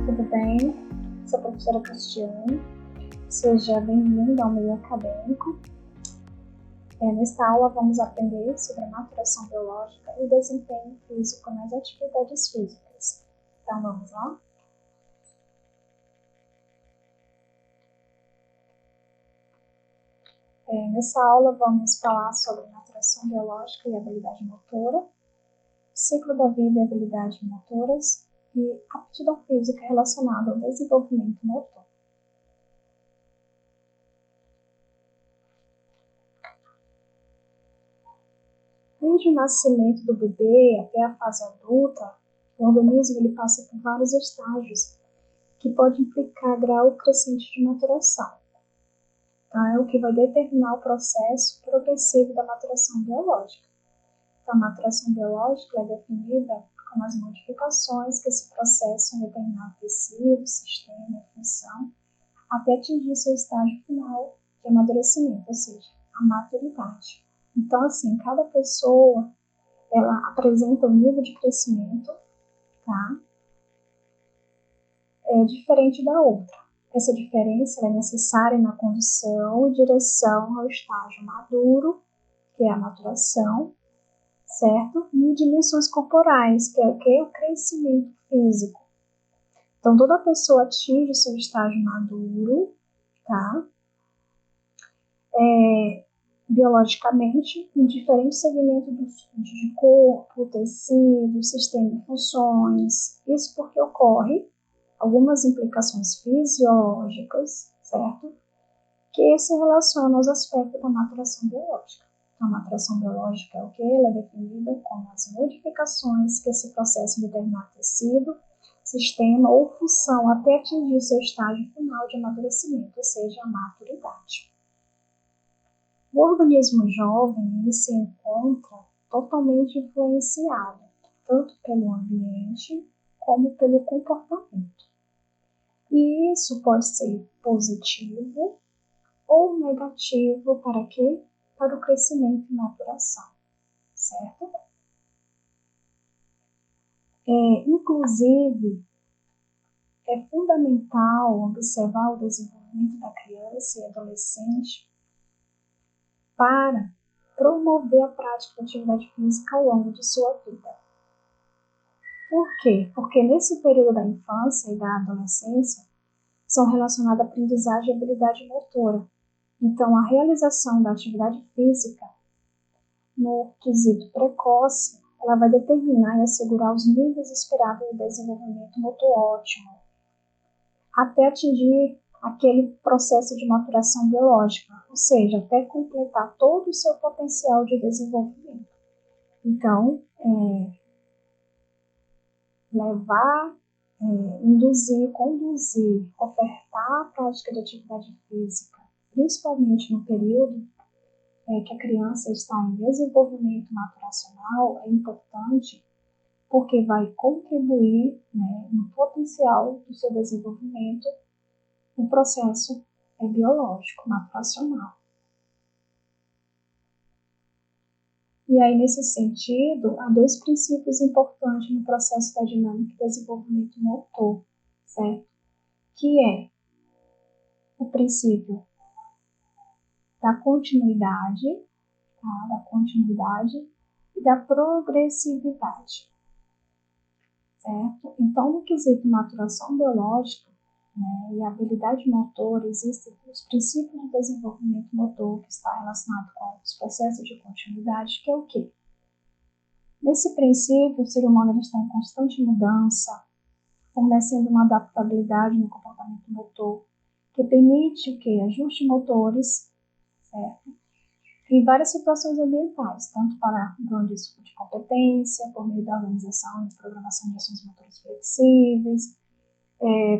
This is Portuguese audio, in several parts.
tudo bem? Sou a professora Cristiane, seja bem-vindo ao meio acadêmico. Nesta aula vamos aprender sobre a maturação biológica e o desempenho físico nas atividades físicas. Então vamos lá? Nessa aula vamos falar sobre maturação biológica e habilidade motora, ciclo da vida e habilidades motoras e aptidão física relacionada ao desenvolvimento motor. Desde o nascimento do bebê até a fase adulta, o organismo ele passa por vários estágios que podem implicar grau crescente de maturação. Então, é o que vai determinar o processo progressivo da maturação biológica. Então, a maturação biológica é definida como as modificações que se processam em determinado tecido, sistema e função, até atingir seu estágio final de amadurecimento, ou seja, a maturidade. Então, assim, cada pessoa, ela apresenta um nível de crescimento, tá? Diferente da outra. Essa diferença é necessária na condução e direção ao estágio maduro, que é a maturação, certo? E dimensões corporais, que é o que? O crescimento físico. Então, toda pessoa atinge o seu estágio maduro, tá? Biologicamente, em diferentes segmentos de corpo, tecido, sistema e funções. Isso porque ocorre algumas implicações fisiológicas, certo? Que se relacionam aos aspectos da maturação biológica. Então, a maturação biológica é o que? Ela é definida como as modificações que se processam em determinado tecido, sistema ou função até atingir seu estágio final de amadurecimento, ou seja, a maturidade. O organismo jovem ele se encontra totalmente influenciado, tanto pelo ambiente como pelo comportamento. E isso pode ser positivo ou negativo para quê? Para o crescimento e maturação, certo? Inclusive, é fundamental observar o desenvolvimento da criança e adolescente para promover a prática de atividade física ao longo de sua vida. Por quê? Porque nesse período da infância e da adolescência são relacionadas à aprendizagem e habilidade motora. Então, a realização da atividade física no quesito precoce, ela vai determinar e assegurar os níveis esperados de desenvolvimento motor ótimo, até atingir aquele processo de maturação biológica, ou seja, até completar todo o seu potencial de desenvolvimento. Então, induzir, conduzir, ofertar a prática de atividade física, principalmente no período que a criança está em desenvolvimento maturacional, é importante porque vai contribuir no potencial do seu desenvolvimento no processo biológico, maturacional. E aí, nesse sentido, há dois princípios importantes no processo da dinâmica e desenvolvimento motor, certo? Que é o princípio da continuidade, tá? Da continuidade e da progressividade, certo? Então, no quesito maturação biológica, e a habilidade motora, existem os princípios do desenvolvimento motor que está relacionado com os processos de continuidade, que é o quê? Nesse princípio, o ser humano está em constante mudança, fornecendo uma adaptabilidade no comportamento motor, que permite o quê? Ajustes motores, certo? Em várias situações ambientais, tanto para ganho de competência, por meio da organização e programação de ações motoras flexíveis,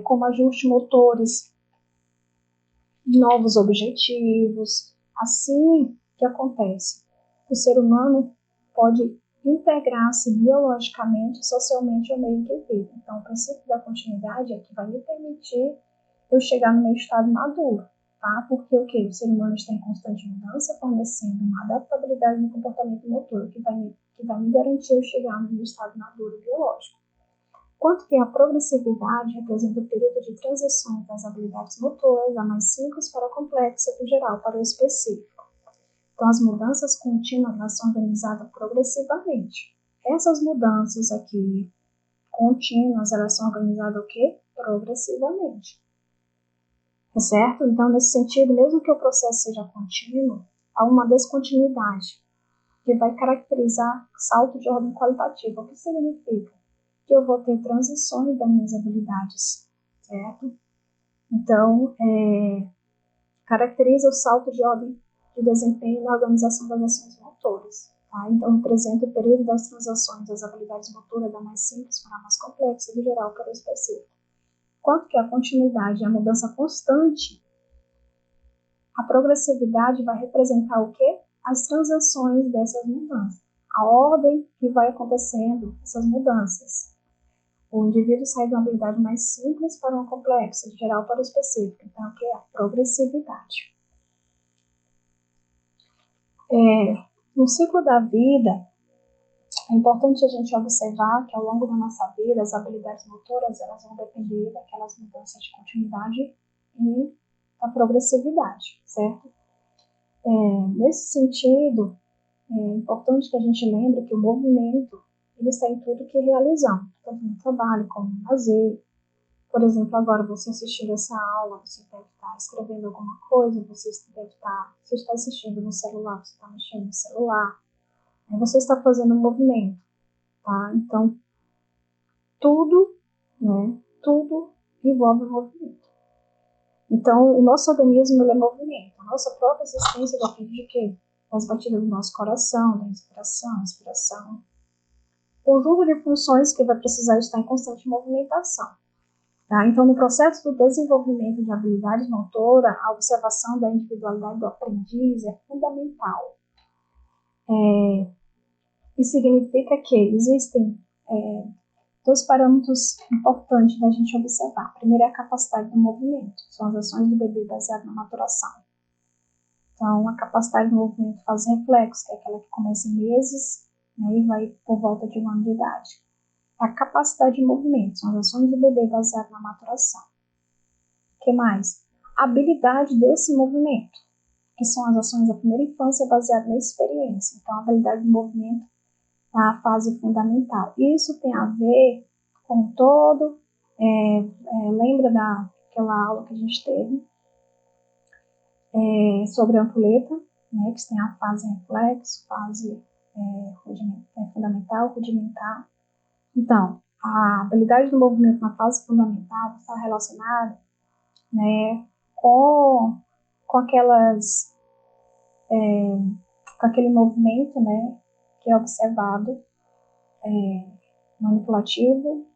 como ajustes motores, novos objetivos. Assim que acontece, o ser humano pode integrar-se biologicamente e socialmente ao meio que vive. Então, o princípio da continuidade é que vai me permitir eu chegar no meu estado maduro, tá? Porque o ser humano está em constante mudança, fornecendo uma adaptabilidade no comportamento motor, que vai me garantir eu chegar no meu estado maduro biológico. enquanto que a progressividade representa o período de transição das habilidades motoras da mais simples para a complexa, do geral para o específico. Então, as mudanças contínuas elas são organizadas progressivamente. Essas mudanças aqui contínuas, elas são organizadas o quê? Progressivamente. Tá certo? Então, nesse sentido, mesmo que o processo seja contínuo, há uma descontinuidade que vai caracterizar salto de ordem qualitativa. O que significa? Que eu vou ter transições das minhas habilidades, certo? Então, caracteriza o salto de ordem de desempenho na organização das ações motoras. Tá? Então, representa o período das transações das habilidades motoras da mais simples para a mais complexa, do geral para o específico. Quanto que a continuidade e a mudança constante, a progressividade vai representar o quê? As transações dessas mudanças. A ordem que vai acontecendo essas mudanças. O indivíduo sai de uma habilidade mais simples para uma complexa, de geral para o específico. Então, o que é a progressividade? No ciclo da vida, é importante a gente observar que ao longo da nossa vida, as habilidades motoras elas vão depender daquelas mudanças de continuidade e da progressividade, certo? Nesse sentido, é importante que a gente lembre que o movimento ele está em tudo que realizamos, tanto no trabalho como no lazer. Por exemplo, agora você assistindo essa aula, você deve estar escrevendo alguma coisa, você está assistindo no celular, você está mexendo no celular, aí você está fazendo um movimento, tá? Então, tudo, né, tudo envolve movimento. Então, o nosso organismo ele é movimento, a nossa própria existência depende de quê? Das batidas do nosso coração, da inspiração, expiração. Conjunto de funções que vai precisar estar em constante movimentação. Tá? Então, no processo do desenvolvimento de habilidades motoras, a observação da individualidade do aprendiz é fundamental. Isso significa que existem dois parâmetros importantes da gente observar. Primeiro é a capacidade do movimento, são as ações do bebê baseadas na maturação. Então, a capacidade do movimento faz reflexo, que é aquela que começa em meses, né, e vai por volta de 1 ano de idade. A capacidade de movimento são as ações do bebê baseadas na maturação. O que mais? A habilidade desse movimento, que são as ações da primeira infância baseadas na experiência. Então, a habilidade de movimento é a fase fundamental. Isso tem a ver com todo... lembra daquela aula que a gente teve sobre a ampulheta, né, que tem a fase reflexo, fase fundamental, rudimentar. Então, a habilidade do movimento na fase fundamental está relacionada, né, com aquele movimento, né, que é observado, manipulativo,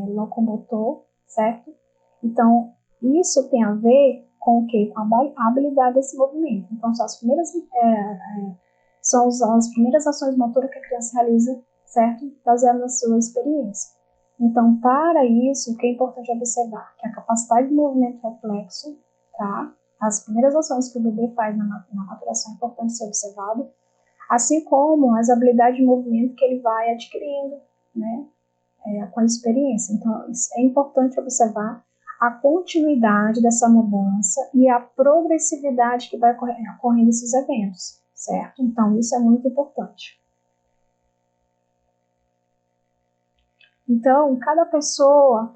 locomotor, certo? Então, isso tem a ver com o quê? Com a habilidade desse movimento. Então, são as primeiras ações motoras que a criança realiza, certo? Baseado na sua experiência. Então, para isso, o que é importante observar? Que a capacidade de movimento reflexo, tá? As primeiras ações que o bebê faz na maturação é importante ser observado, assim como as habilidades de movimento que ele vai adquirindo, né? Com a experiência. Então, é importante observar a continuidade dessa mudança e a progressividade que vai ocorrendo esses eventos, certo? Então, isso é muito importante. Então, cada pessoa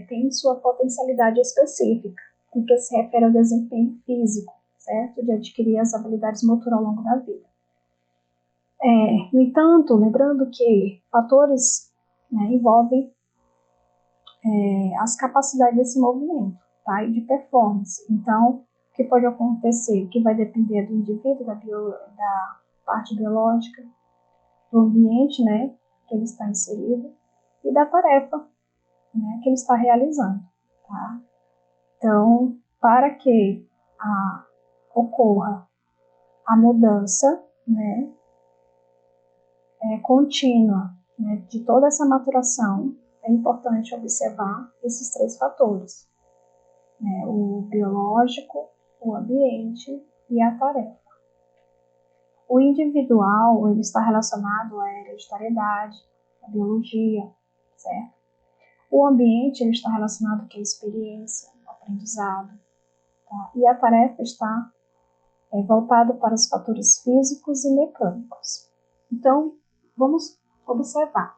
tem sua potencialidade específica, no que se refere ao desempenho físico, certo? De adquirir as habilidades motoras ao longo da vida. No entanto, lembrando que fatores, né, envolvem as capacidades desse movimento, tá? E de performance. Então, o que pode acontecer? Que vai depender do indivíduo, da parte biológica, do ambiente, né, que ele está inserido e da tarefa, né, que ele está realizando, tá? Então, para que ocorra a mudança, né, contínua, né, de toda essa maturação, é importante observar esses 3 fatores, né, o biológico, o ambiente e a tarefa. O individual ele está relacionado à hereditariedade, à biologia, certo? O ambiente ele está relacionado com a experiência, o aprendizado, tá? E a tarefa está voltada para os fatores físicos e mecânicos. Então, vamos observar.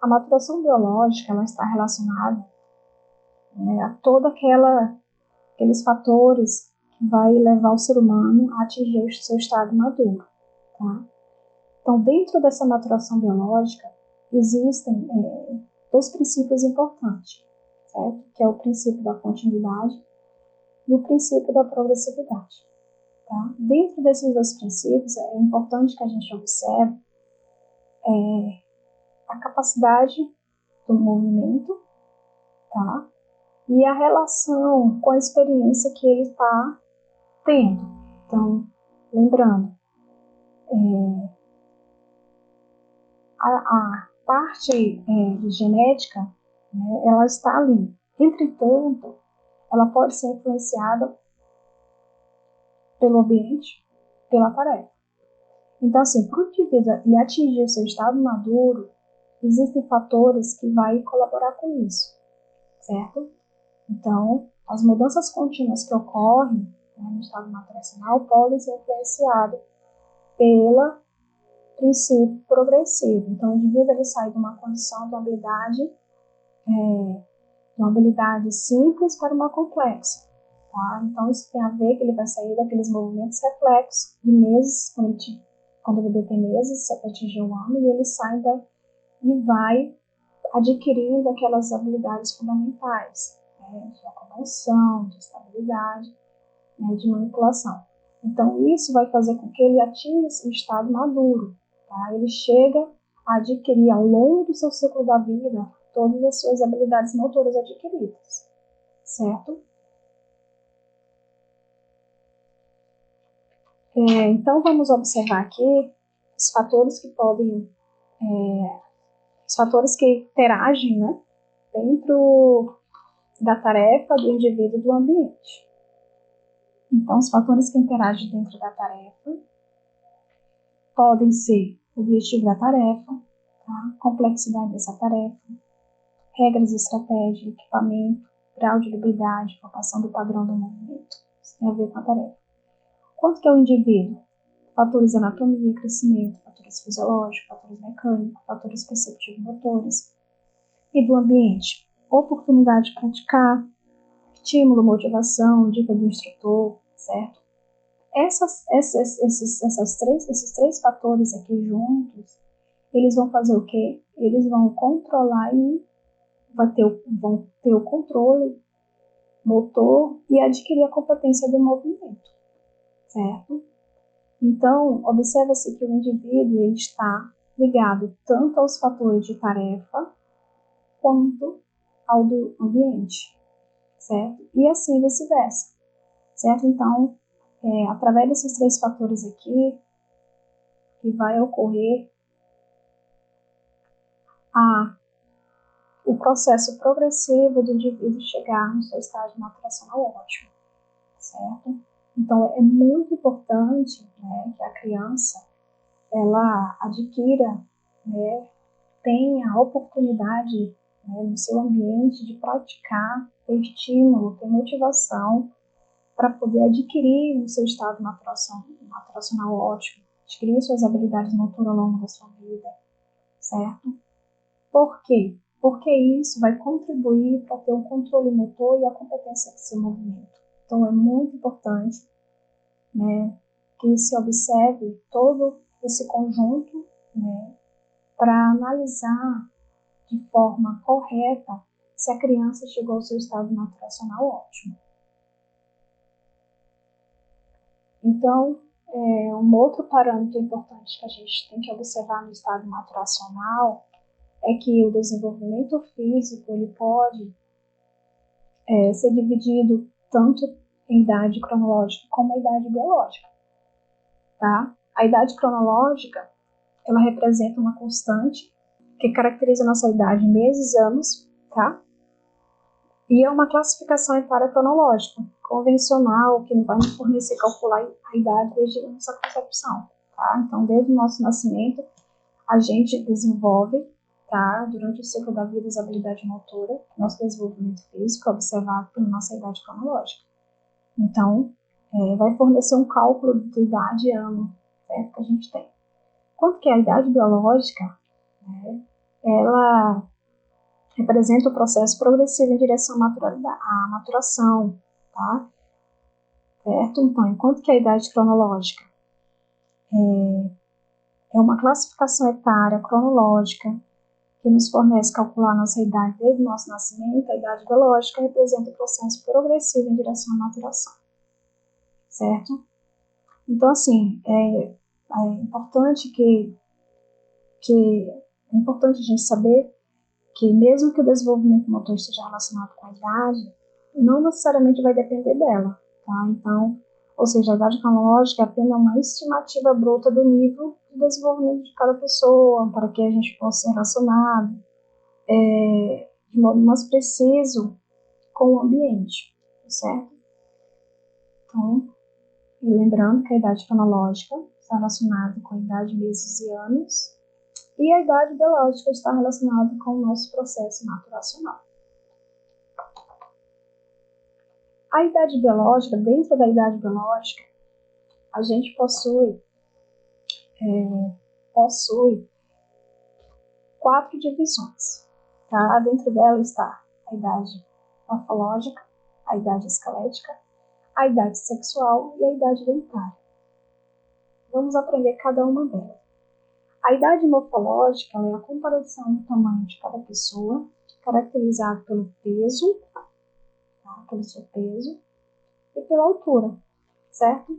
A maturação biológica ela está relacionada a todos aqueles fatores que vai levar o ser humano a atingir o seu estado maduro. Tá? Então, dentro dessa maturação biológica, existem dois princípios importantes, certo? Que é o princípio da continuidade e o princípio da progressividade. Tá? Dentro desses dois princípios, é importante que a gente observe a capacidade do movimento, tá? E a relação com a experiência que ele está tendo. Então, lembrando, a parte de genética, né, ela está ali. Entretanto, ela pode ser influenciada pelo ambiente, pela tarefa. Então, assim, para o indivíduo ele atingir o seu estado maduro, existem fatores que vão colaborar com isso, certo? Então, as mudanças contínuas que ocorrem no estado maturacional podem ser influenciadas pelo princípio progressivo. Então, o indivíduo ele sai de uma condição de uma habilidade simples para uma complexa. Tá? Então, isso tem a ver que ele vai sair daqueles movimentos reflexos de meses, quando o bebê tem meses, até atingir um ano, e ele sai e vai adquirindo aquelas habilidades fundamentais, de locomoção, de estabilidade, de manipulação. Então, isso vai fazer com que ele atinja esse estado maduro. Tá? Ele chega a adquirir, ao longo do seu ciclo da vida, todas as suas habilidades motoras adquiridas, certo? Então, vamos observar aqui os fatores que podem, os fatores que interagem, né, dentro da tarefa do indivíduo e do ambiente. Então, os fatores que interagem dentro da tarefa podem ser o objetivo da tarefa, tá? Complexidade dessa tarefa, regras, estratégia, equipamento, grau de habilidade, formação do padrão do movimento. Isso tem a ver com a tarefa. Quanto que é o indivíduo? Fatores de anatomia, crescimento, fatores fisiológicos, fatores mecânicos, fatores perceptivos motores. E do ambiente? Oportunidade de praticar, estímulo, motivação, dica do instrutor, certo? Esses três fatores aqui juntos, eles vão fazer o quê? Eles vão controlar e vão ter o controle motor e adquirir a competência do movimento, certo? Então, observa-se que o indivíduo ele está ligado tanto aos fatores de tarefa quanto ao do ambiente, certo? E assim vice-versa, certo? Então, através desses três fatores aqui, que vai ocorrer o processo progressivo do indivíduo chegar no seu estágio maturacional ótimo, certo? Então, é muito importante, né, que a criança ela adquira, né, tenha a oportunidade, né, no seu ambiente de praticar, ter estímulo, ter motivação para poder adquirir o seu estado maturacional ótimo, adquirir suas habilidades motoras ao longo da sua vida, certo? Por quê? Porque isso vai contribuir para ter o controle motor e a competência do seu movimento. Então, é muito importante, né, que se observe todo esse conjunto, né, para analisar de forma correta se a criança chegou ao seu estado maturacional ótimo. Então, um outro parâmetro importante que a gente tem que observar no estado maturacional é que o desenvolvimento físico ele pode ser dividido tanto em idade cronológica como a idade biológica. Tá? A idade cronológica ela representa uma constante que caracteriza a nossa idade em meses, anos, tá? E é uma classificação etária cronológica, convencional, que vai nos fornecer calcular a idade desde a nossa concepção, tá? Então, desde o nosso nascimento, a gente desenvolve, detectar durante o ciclo da vida a habilidade motora, nosso desenvolvimento físico, observado pela nossa idade cronológica. Então, vai fornecer um cálculo de idade e ano, certo, que a gente tem. Quanto que a idade biológica, né, ela representa o processo progressivo em direção à maturação, tá? Certo? Então, enquanto que a idade cronológica é uma classificação etária cronológica que nos fornece calcular nossa idade desde o nosso nascimento, a idade biológica representa o processo progressivo em direção à maturação, certo? Então, assim, é importante é importante a gente saber que mesmo que o desenvolvimento motor esteja relacionado com a idade, não necessariamente vai depender dela, tá? Então, ou seja, a idade cronológica é apenas uma estimativa bruta do nível de desenvolvimento de cada pessoa, para que a gente possa ser relacionado de modo mais preciso com o ambiente, certo? Então, lembrando que a idade cronológica está relacionada com a idade, meses e anos, e a idade biológica está relacionada com o nosso processo maturacional. A idade biológica, dentro da idade biológica, a gente possui 4 divisões. Tá? Dentro dela está a idade morfológica, a idade esquelética, a idade sexual e a idade dentária. Vamos aprender cada uma delas. A idade morfológica é a comparação do tamanho de cada pessoa, caracterizado pelo peso, tá? Pelo seu peso, e pela altura, certo?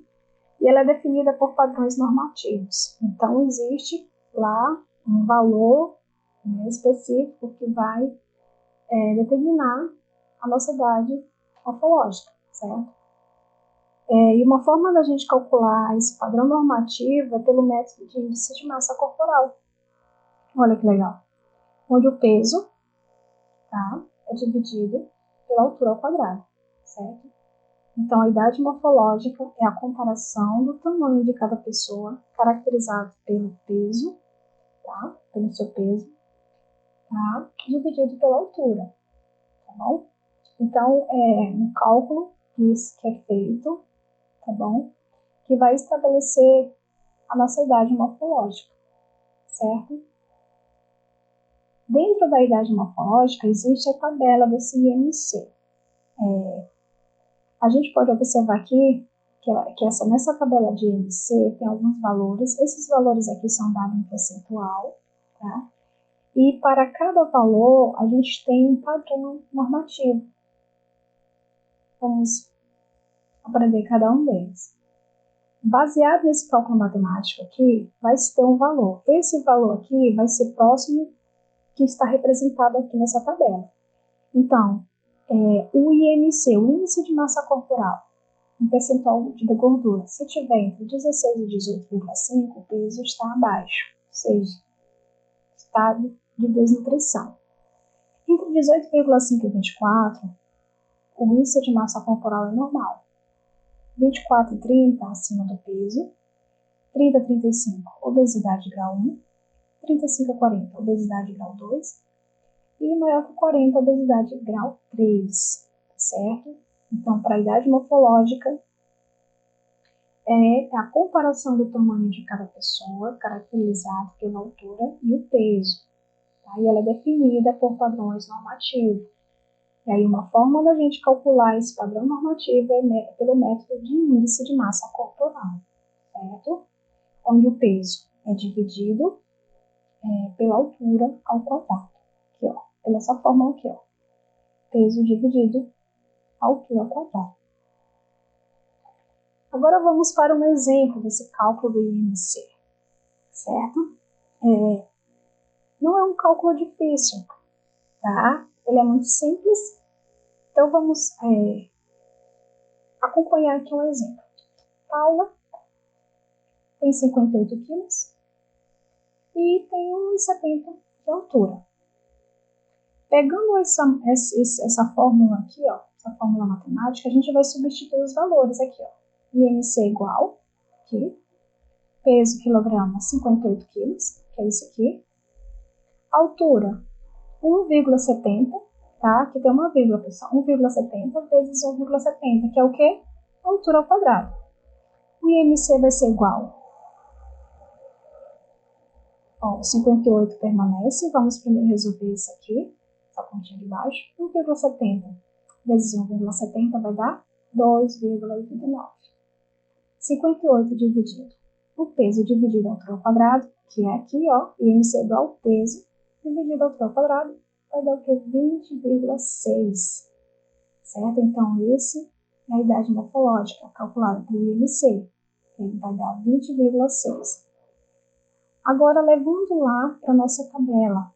E ela é definida por padrões normativos. Então, existe lá um valor, né, específico que vai determinar a nossa idade morfológica, certo? E uma forma da gente calcular esse padrão normativo é pelo método de índice de massa corporal. Olha que legal. Onde o peso, tá, é dividido pela altura ao quadrado, certo? Então, a idade morfológica é a comparação do tamanho de cada pessoa, caracterizado pelo peso, tá? Pelo seu peso, tá? Dividido pela altura, tá bom? Então, é um cálculo que é feito, tá bom? Que vai estabelecer a nossa idade morfológica, certo? Dentro da idade morfológica, existe a tabela desse IMC. A gente pode observar aqui que nessa tabela de IMC tem alguns valores. Esses valores aqui são dados em percentual, tá? E para cada valor, a gente tem um padrão normativo. Vamos aprender cada um deles. Baseado nesse cálculo matemático aqui, vai se ter um valor. Esse valor aqui vai ser próximo que está representado aqui nessa tabela. Então, o IMC, o índice de massa corporal, em percentual de gordura, se tiver entre 16 e 18,5, o peso está abaixo, ou seja, estado de desnutrição. Entre 18,5 e 24, o índice de massa corporal é normal. 24 e 30, acima do peso. 30 a 35, obesidade grau 1. 35 a 40, obesidade grau 2. E maior que 40, obesidade grau 3, certo? Então, para a idade morfológica, é a comparação do tamanho de cada pessoa, caracterizado pela altura e o peso. Tá? E ela é definida por padrões normativos. E aí, uma forma da gente calcular esse padrão normativo é pelo método de índice de massa corporal, certo? Onde o peso é dividido pela altura ao quadrado. Aqui, ó. Pela essa fórmula aqui, ó. Peso dividido altura ao quadrado. Agora vamos para um exemplo desse cálculo do IMC, certo? Não é um cálculo difícil, tá? Ele é muito simples. Então vamos acompanhar aqui um exemplo. Paula tem 58 quilos e tem 1,70 de altura. Pegando essa fórmula aqui, ó, essa fórmula matemática, a gente vai substituir os valores aqui, ó. IMC igual, aqui, peso quilograma 58 quilos, que é isso aqui. Altura, 1,70, tá? Aqui tem uma vírgula, pessoal. 1,70 vezes 1,70, que é o quê? Altura ao quadrado. O IMC vai ser igual. Ó, 58 permanece. Vamos primeiro resolver isso aqui. Essa pontinha de baixo. 1,70 vezes 1,70 vai dar 2,89. 58 dividido o peso dividido a altura ao quadrado, que é aqui, ó, IMC igual ao peso dividido a altura ao quadrado, vai dar o que? 20,6. Certo? Então, esse é a idade morfológica calculada pelo IMC. Ele vai dar 20,6. Agora, levando lá para a nossa tabela.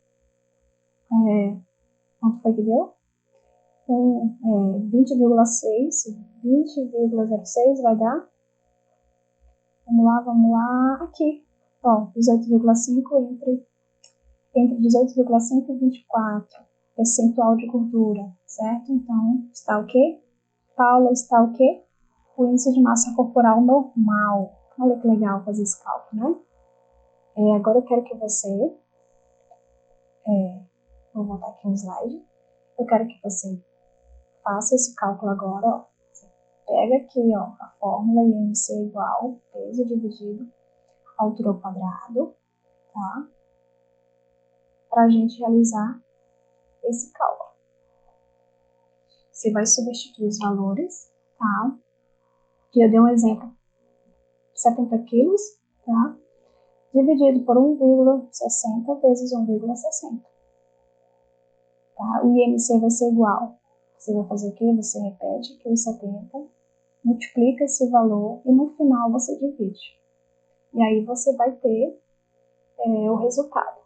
Quanto foi que deu? 20,6. 20,06 vai dar. Vamos lá. Aqui. Ó, 18,5 entre 18,5 e 24. Percentual de gordura, certo? Então, está o quê? Paula, está o quê? O índice de massa corporal normal. Olha que legal fazer esse cálculo, né? Agora eu quero que você... vou botar aqui um slide. Eu quero que você faça esse cálculo agora, ó. Você pega aqui, ó, a fórmula IMC igual peso dividido altura ao quadrado, tá? Para a gente realizar esse cálculo. Você vai substituir os valores, tá? Que eu dei um exemplo, 70 quilos, tá? Dividido por 1,60 vezes 1,60. Tá? O IMC vai ser igual. Você vai fazer o quê? Você repete aqui os 70, multiplica esse valor e no final você divide. E aí você vai ter o resultado.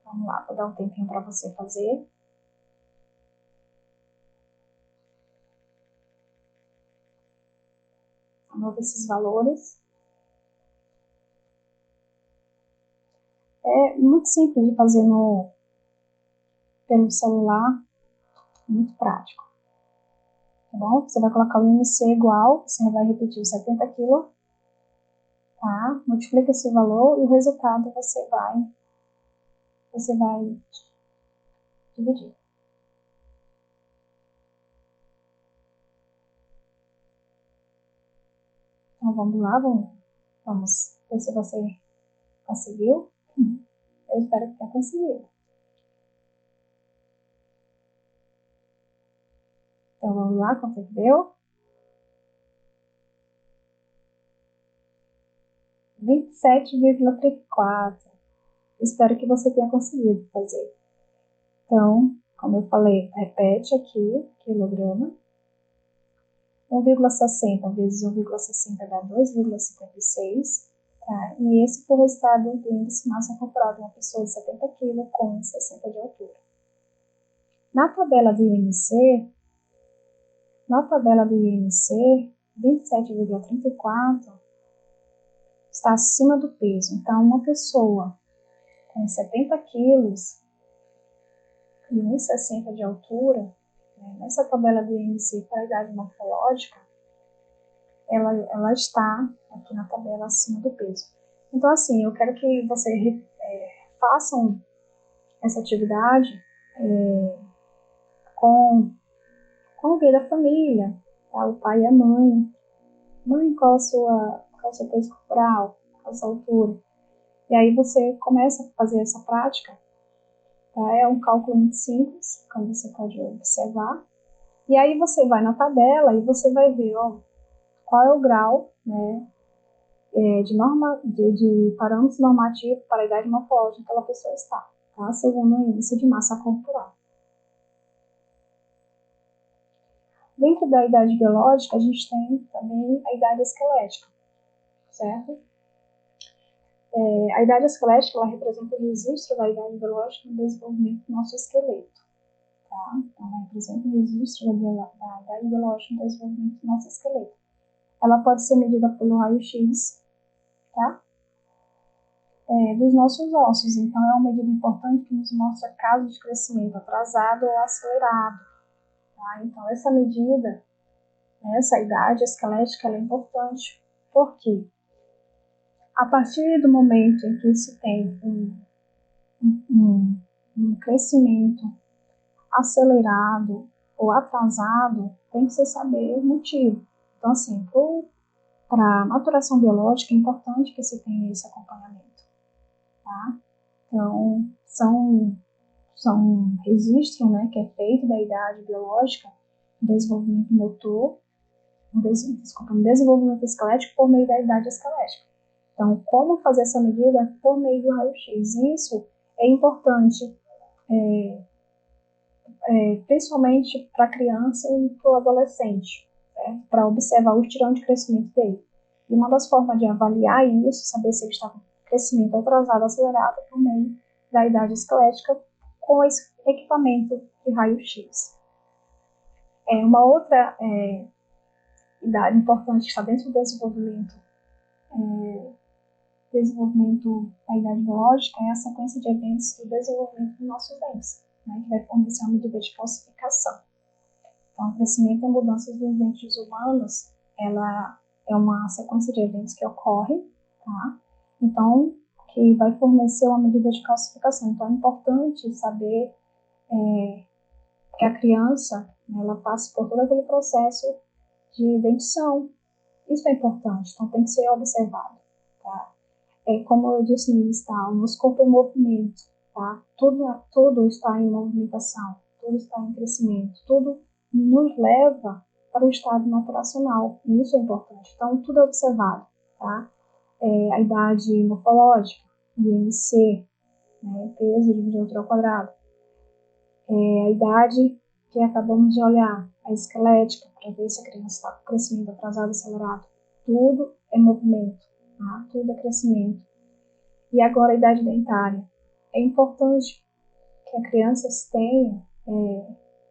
Vamos lá, vou dar um tempinho para você fazer. Anota esses valores. É muito simples de fazer pelo celular, muito prático. Tá bom? Você vai colocar o IMC igual, você vai repetir os 70 kg, tá? Multiplica esse valor e o resultado você vai dividir. Então vamos lá, vamos ver se você conseguiu. Eu espero que tenha conseguido. Então vamos lá, quanto é que deu? 27,34. Espero que você tenha conseguido fazer. Então, como eu falei, repete aqui, quilograma. 1,60 vezes 1,60 dá 2,56. Tá? E esse foi o resultado do índice de massa corporal de uma pessoa de 70 kg com 60 de altura. Na tabela do IMC, 27,34 está acima do peso. Então, uma pessoa com 70 quilos e 1,60 de altura, nessa tabela do IMC para a idade morfológica, ela está aqui na tabela acima do peso. Então, assim, eu quero que vocês façam essa atividade com alguém da família, tá? O pai e a mãe. Mãe, qual é o seu peso corporal? Qual a sua altura? E aí você começa a fazer essa prática. Tá? É um cálculo muito simples, como você pode observar. E aí você vai na tabela e você vai ver, ó, qual é o grau, né, de parâmetros normativos para a idade morfológica que aquela pessoa está, tá? Segundo o índice de massa corporal. Dentro da idade biológica, a gente tem também a idade esquelética, certo? A idade esquelética, ela representa o registro da idade biológica no desenvolvimento do nosso esqueleto, tá? Então, ela representa o registro da idade biológica no desenvolvimento do nosso esqueleto. Ela pode ser medida pelo raio-x, tá? Dos nossos ossos. Então, é uma medida importante que nos mostra casos de crescimento atrasado ou acelerado. Tá? Então, essa medida, essa idade esquelética, ela é importante. Por quê? A partir do momento em que se tem um crescimento acelerado ou atrasado, tem que se saber o motivo. Então, assim, para a maturação biológica é importante que se tenha esse acompanhamento, tá? Então, são um registro, né, que é feito da idade biológica, desenvolvimento motor, desenvolvimento esquelético por meio da idade esquelética. Então, como fazer essa medida? Por meio do raio-x. Isso é importante, principalmente para a criança e para o adolescente, né, para observar o estirão de crescimento dele. E uma das formas de avaliar isso, saber se ele está com crescimento atrasado, acelerado, por meio da idade esquelética com esse equipamento de raio-x. Uma outra idade importante que está dentro do desenvolvimento da idade biológica é a sequência de eventos do desenvolvimento dos nossos dentes, né, que vai fornecer uma medida de calcificação. Então, o crescimento e mudanças dos dentes humanos, ela é uma sequência de eventos que ocorre, tá? Então, que vai fornecer uma medida de calcificação. Então, é importante saber que a criança, ela passa por todo aquele processo de dentição. Isso é importante, então tem que ser observado, tá? Como eu disse no início, tá? O nosso corpo é em movimento, tá? Tudo está em movimentação, tudo está em crescimento, tudo nos leva para o estado maturacional, e isso é importante. Então, tudo é observado, tá? A idade morfológica, IMC, né? Peso dividido por altura ao quadrado. A idade que acabamos de olhar, a esquelética, para ver se a criança está com crescimento atrasado, acelerado. Tudo é movimento, tá? Tudo é crescimento. E agora a idade dentária. É importante que a criança tenha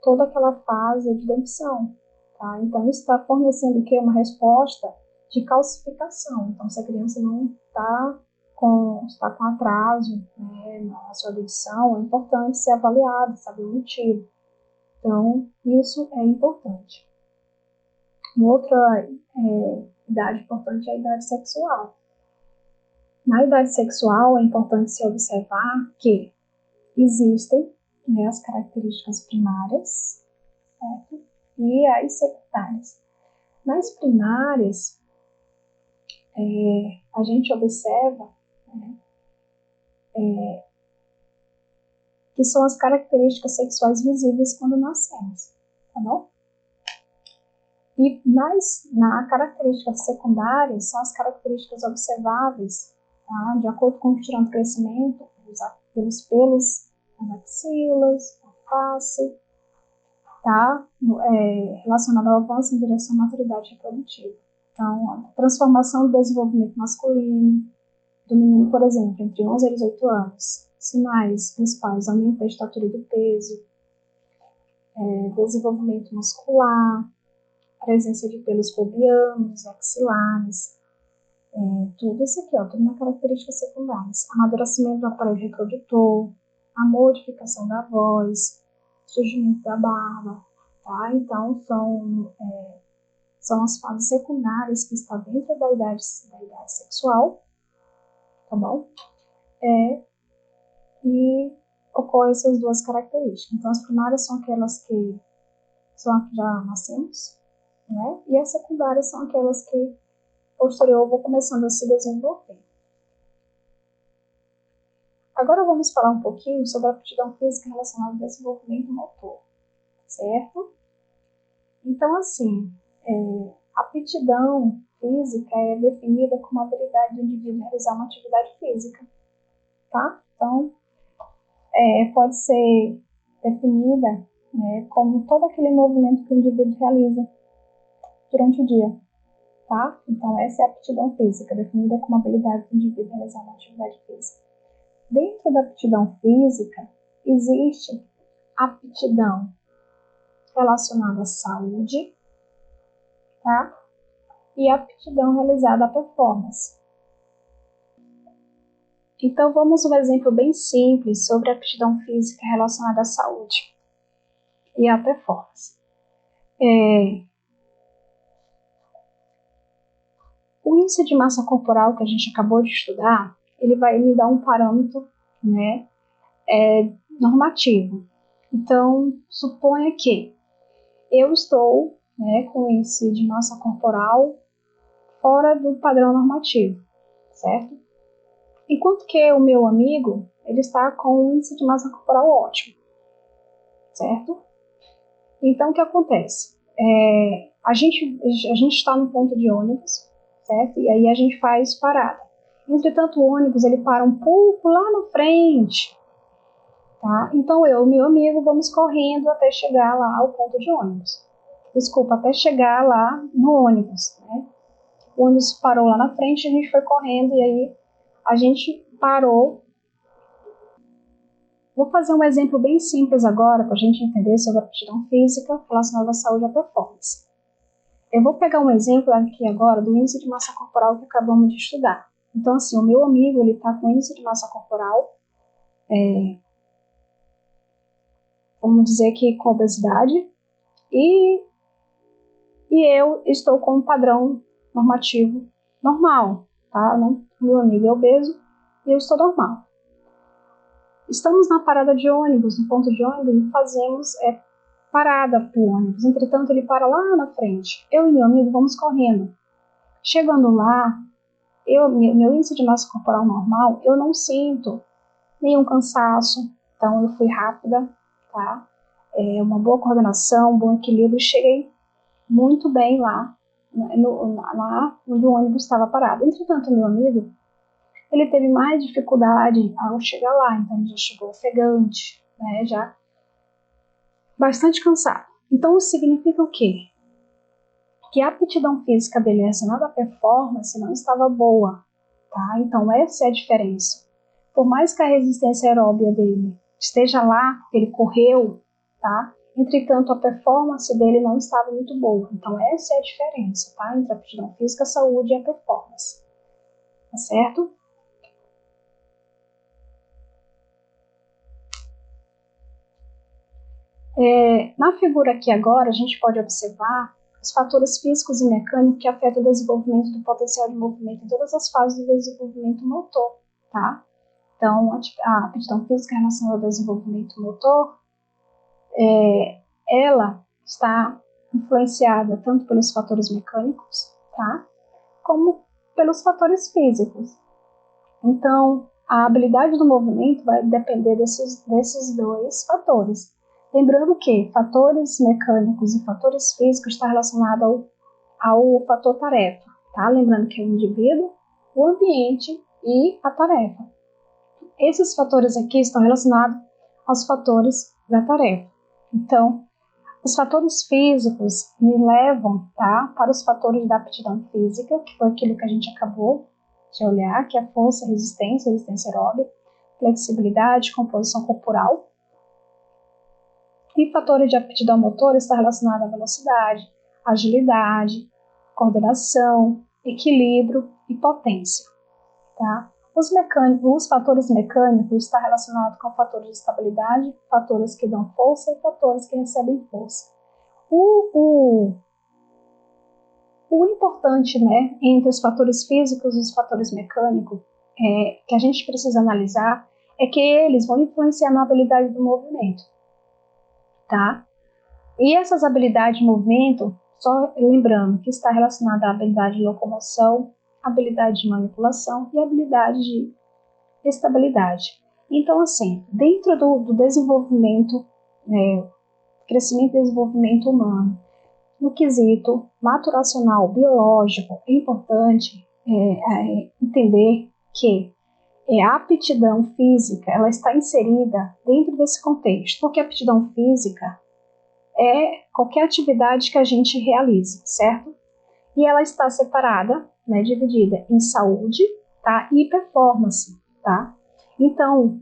toda aquela fase de dentição, tá? Então, isso está fornecendo o quê? Uma resposta de calcificação. Então, se a criança não está com atraso, né, na sua dentição, é importante ser avaliado, saber o motivo. Então, isso é importante. Uma outra idade importante é a idade sexual. Na idade sexual, é importante se observar que existem, né, as características primárias, certo? E as secundárias. Nas primárias, a gente observa, né, que são as características sexuais visíveis quando nascemos, tá bom? E na características secundárias são as características observáveis, tá? De acordo com o estirão do crescimento, pelos pelos nas axilas, na face, tá? Relacionado ao avanço em direção à maturidade reprodutiva. Então, a transformação do desenvolvimento masculino do menino, por exemplo, entre 11 e 18 anos. Sinais principais: aumento da estatura e do peso, desenvolvimento muscular, presença de pelos pubianos, axilares, tudo isso aqui, ó, tudo na características secundárias. Amadurecimento do aparelho reprodutor, a modificação da voz, surgimento da barba, tá? Então, são as fases secundárias que estão dentro da idade sexual, tá bom? E ocorrem essas duas características. Então, as primárias são aquelas que já nascemos, né? E as secundárias são aquelas que posterior vão começando a se desenvolver. Agora vamos falar um pouquinho sobre a aptidão física relacionada ao desenvolvimento motor, certo? Então, assim, a aptidão física é definida como a habilidade do indivíduo realizar uma atividade física, tá? Então, pode ser definida, né, como todo aquele movimento que o indivíduo realiza durante o dia, tá? Então, essa é a aptidão física, definida como a habilidade do indivíduo realizar uma atividade física. Dentro da aptidão física, existe aptidão relacionada à saúde, tá? E aptidão realizada à performance. Então, vamos um exemplo bem simples sobre a aptidão física relacionada à saúde e à performance. O índice de massa corporal que a gente acabou de estudar, ele vai me dar um parâmetro, né, normativo. Então, suponha que eu estou, né, com índice de massa corporal fora do padrão normativo, certo? Enquanto que o meu amigo, ele está com um índice de massa corporal ótimo, certo? Então, o que acontece? A gente está no ponto de ônibus, certo? E aí a gente faz parada. Entretanto, o ônibus, ele para um pouco lá na frente, tá? Então, eu e meu amigo vamos correndo até chegar lá ao ponto de ônibus. Desculpa, até chegar lá no ônibus, né? O ônibus parou lá na frente, a gente foi correndo e aí a gente parou. Vou fazer um exemplo bem simples agora para a gente entender sobre a aptidão física relacionada à saúde e à performance. Eu vou pegar um exemplo aqui agora do índice de massa corporal que acabamos de estudar. Então, assim, o meu amigo, ele está com índice de massa corporal, vamos dizer que com obesidade, e eu estou com um padrão normativo normal, tá? Meu amigo é obeso e eu estou normal. Estamos na parada de ônibus, no ponto de ônibus, e fazemos parada para o ônibus. Entretanto, ele para lá na frente. Eu e meu amigo vamos correndo. Chegando lá, meu índice de massa corporal normal, eu não sinto nenhum cansaço. Então, eu fui rápida, tá? Uma boa coordenação, um bom equilíbrio. Cheguei muito bem lá onde o ônibus estava parado. Entretanto, meu amigo, ele teve mais dificuldade ao chegar lá. Então, ele já chegou ofegante, né? Já bastante cansado. Então, isso significa o quê? Que a aptidão física dele relacionada à performance não estava boa, tá? Então, essa é a diferença. Por mais que a resistência aeróbia dele esteja lá, ele correu, tá? Entretanto, a performance dele não estava muito boa. Então, essa é a diferença, tá? Entre a aptidão física, a saúde e a performance. Tá certo? Na figura aqui agora, a gente pode observar os fatores físicos e mecânicos que afetam o desenvolvimento do potencial de movimento em todas as fases do desenvolvimento motor, tá? Então, a aptidão física relacionada ao desenvolvimento motor, ela está influenciada tanto pelos fatores mecânicos, tá? Como pelos fatores físicos. Então, a habilidade do movimento vai depender desses dois fatores. Lembrando que fatores mecânicos e fatores físicos estão relacionados ao fator tarefa, tá? Lembrando que é o indivíduo, o ambiente e a tarefa. Esses fatores aqui estão relacionados aos fatores da tarefa. Então, os fatores físicos me levam, tá, para os fatores da aptidão física, que foi aquilo que a gente acabou de olhar, que é força, resistência aeróbica, flexibilidade, composição corporal. E fatores de aptidão motora está relacionado à velocidade, agilidade, coordenação, equilíbrio e potência, tá? Os fatores mecânicos estão relacionados com fatores de estabilidade, fatores que dão força e fatores que recebem força. O importante, né, entre os fatores físicos e os fatores mecânicos, que a gente precisa analisar, é que eles vão influenciar na habilidade do movimento, tá? E essas habilidades de movimento, só lembrando que está relacionada à habilidade de locomoção, habilidade de manipulação e habilidade de estabilidade. Então, assim, dentro do desenvolvimento, crescimento e desenvolvimento humano, no quesito maturacional biológico, é importante entender que a aptidão física ela está inserida dentro desse contexto, porque a aptidão física é qualquer atividade que a gente realize, certo? E ela está separada, né, dividida em saúde, tá, e performance, tá? Então,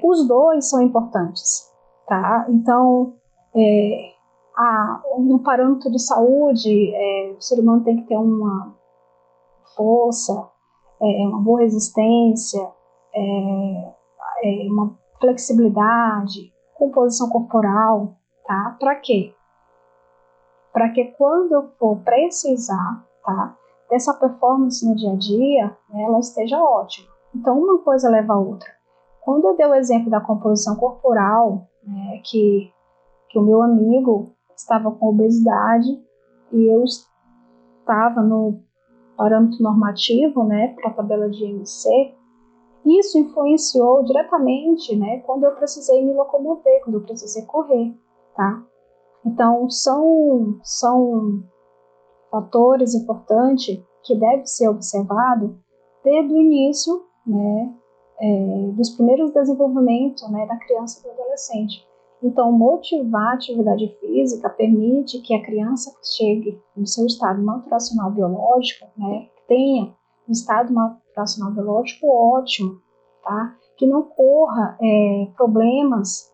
os dois são importantes, tá? Então, no parâmetro de saúde, o ser humano tem que ter uma força, uma boa resistência, uma flexibilidade, composição corporal, tá? Para quê? Para que quando eu for precisar, tá, dessa performance no dia a dia, né, ela esteja ótima. Então, uma coisa leva a outra. Quando eu dei o exemplo da composição corporal, né, que o meu amigo estava com obesidade e eu estava no parâmetro normativo, né, para a tabela de IMC, isso influenciou diretamente, né, quando eu precisei me locomover, quando eu precisei correr, tá? Então, são fatores importantes que devem ser observados desde o início, né, dos primeiros desenvolvimentos, né, da criança e do adolescente. Então, motivar a atividade física permite que a criança chegue no seu estado maturacional biológico, né, tenha um estado maturacional biológico ótimo, tá? Que não corra problemas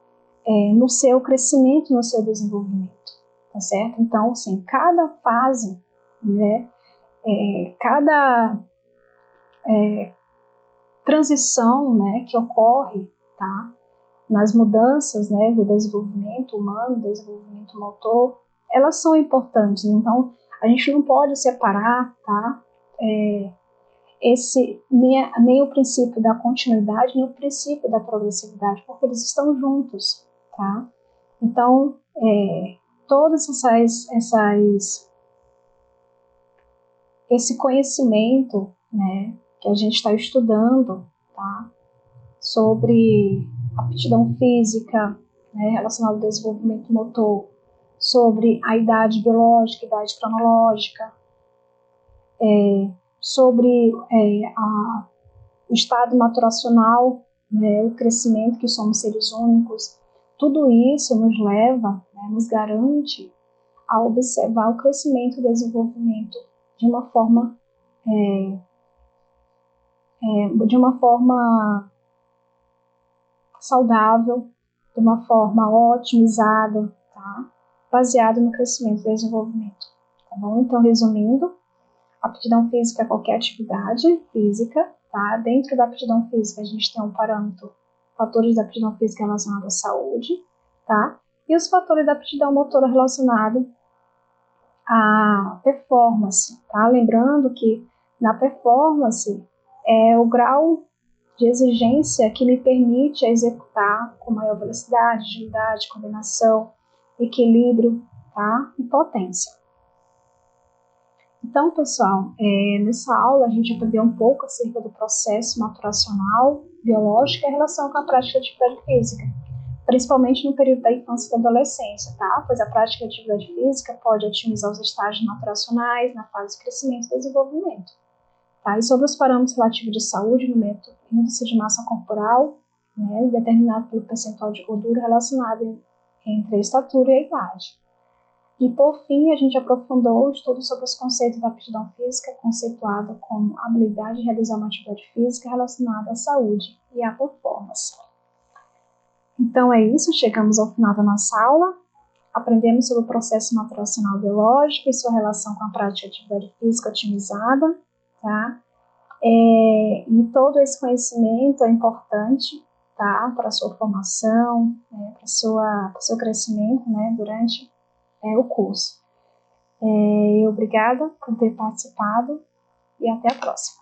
no seu crescimento, no seu desenvolvimento, tá certo? Então, assim, cada fase, né, cada transição, né, que ocorre, tá, nas mudanças, né, do desenvolvimento humano, do desenvolvimento motor, elas são importantes. Então, a gente não pode separar, tá, nem o princípio da continuidade, nem o princípio da progressividade, porque eles estão juntos, tá? Então, todas esse conhecimento, né, que a gente está estudando, tá, sobre aptidão física, né, relacionada ao desenvolvimento motor, sobre a idade biológica, idade cronológica, sobre o estado maturacional, né, o crescimento, que somos seres únicos. Tudo isso nos leva, né, nos garante a observar o crescimento e o desenvolvimento de uma forma saudável, de uma forma otimizada, tá? Baseado no crescimento e desenvolvimento. Tá bom? Então, resumindo, aptidão física é qualquer atividade física, tá? Dentro da aptidão física, a gente tem um parâmetro, fatores da aptidão física relacionados à saúde, tá? E os fatores da aptidão motora relacionados à performance, tá? Lembrando que na performance é o grau de exigência que me permite executar com maior velocidade, agilidade, coordenação, equilíbrio, tá? E potência. Então, pessoal, nessa aula a gente aprendeu um pouco acerca do processo maturacional biológico em relação com a prática de atividade física, principalmente no período da infância e da adolescência, tá? Pois a prática de atividade física pode otimizar os estágios maturacionais na fase de crescimento e desenvolvimento. Tá? E sobre os parâmetros relativos de saúde no método índice de massa corporal, né, determinado pelo percentual de gordura relacionado entre a estatura e a idade. E, por fim, a gente aprofundou o estudo sobre os conceitos da aptidão física, conceituada como habilidade de realizar uma atividade física relacionada à saúde e à performance. Então, é isso, chegamos ao final da nossa aula. Aprendemos sobre o processo maturacional biológico e sua relação com a prática de atividade física otimizada, tá? E todo esse conhecimento é importante, tá? Para a sua formação, para o seu crescimento, né? Durante o curso. Obrigada por ter participado e até a próxima.